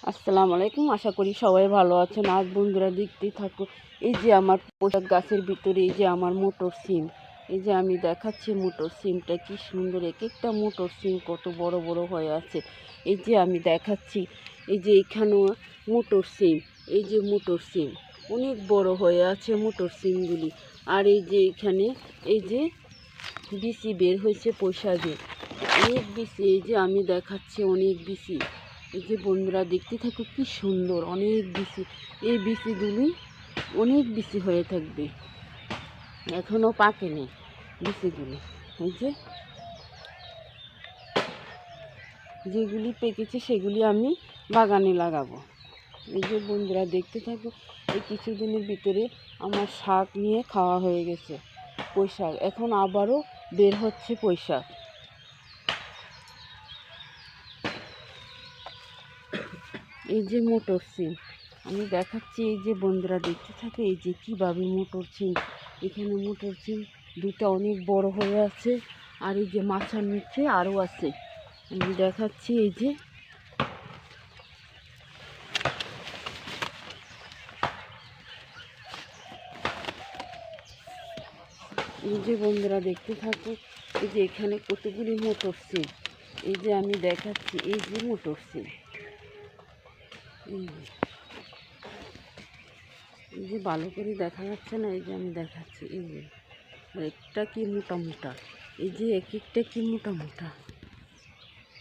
আসসালামু আলাইকুম। আশা করি সবাই ভালো আছেন। আজ বন্ধুরা দেখতেই থাকো, এই যে আমার পোশাক গাছের ভিতরে এই যে আমার মোটর সিম, এই যে আমি দেখাচ্ছি মোটর সিমটা কি সুন্দর। এক একটা মোটর সিম কত বড় বড় হয়ে আছে। এই যে আমি দেখাচ্ছি, এই যে এখানেও মোটর সিম, এই যে মোটর সিম অনেক বড় হয়ে আছে মোটর সিমগুলি। আর এই যে এখানে এই যে বিচি বের হয়েছে পয়সা দিয়ে, অনেক বিচি। এই যে আমি দেখাচ্ছি অনেক বিচি। এই যে বন্ধুরা দেখতে থাকো কি সুন্দর, অনেক বিচি। এই বিচিগুলি অনেক বিচি হয়ে থাকবে, এখনও পাকেনি বিচিগুলি। এই যে যেগুলি পেকেছে সেগুলি আমি বাগানে লাগাবো। এই যে বন্ধুরা দেখতে থাকো, এই কিছুদিনের ভিতরে আমার শাক নিয়ে খাওয়া হয়ে গেছে, পুঁই শাক। এখন আবারও বের হচ্ছে পুঁই শাক। এই যে মোটর সিম আমি দেখাচ্ছি, এই যে বন্ধুরা দেখতে থাকে, এই যে কীভাবে মোটর সিম, এখানে মোটর সিম দুটা অনেক বড় হয়ে আছে। আর এই যে মাথার নিচে আরও আছে, আমি দেখাচ্ছি। এই যে বন্ধুরা দেখতে থাকো, এই যে এখানে কতগুলি মোটর সিম। এই যে আমি দেখাচ্ছি, এই যে মোটর সিম, এই যে ভালো করে দেখা যাচ্ছে না। এই যে আমি দেখাচ্ছি, এই যে একটা কি মোটা মোটা, এই যে এক একটা কি মোটা মোটা।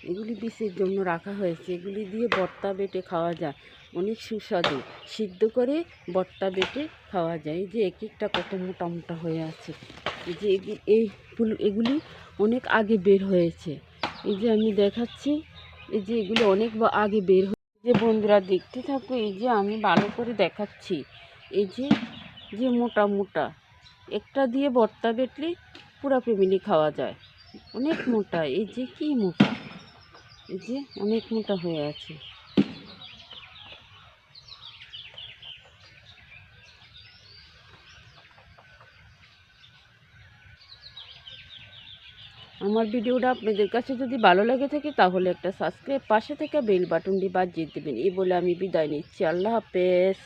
এগুলি বিষের জন্য রাখা হয়েছে। এগুলি দিয়ে ভর্তা বেটে খাওয়া যায়, অনেক সুস্বাদু। সিদ্ধ করে ভর্তা বেটে খাওয়া যায়। এই যে এক একটা কত মোটা মোটা হয়ে আছে। এই যে এগুলি অনেক আগে বের হয়েছে। এই যে আমি দেখাচ্ছি, এই যে এগুলি অনেক আগে বের হয়েছে। যে বন্ধুরা দেখতে থাকো, এই যে আমি ভালো করে দেখাচ্ছি। এই যে যে মোটা মোটা, একটা দিয়ে ভর্তা বেটলে পুরা ফ্যামিলি খাওয়া যায়, অনেক মোটা। এই যে কি মোটা, এই যে অনেক মোটা হয়ে আছে। আমার ভিডিওটা আপনাদের কাছে যদি ভালো লাগে থাকে তাহলে একটা সাবস্ক্রাইব, পাশে থেকে বেল বাটনটি বাজিয়ে দেবেন। এই বলে আমি বিদায় নিচ্ছি। আল্লাহ হাফেজ।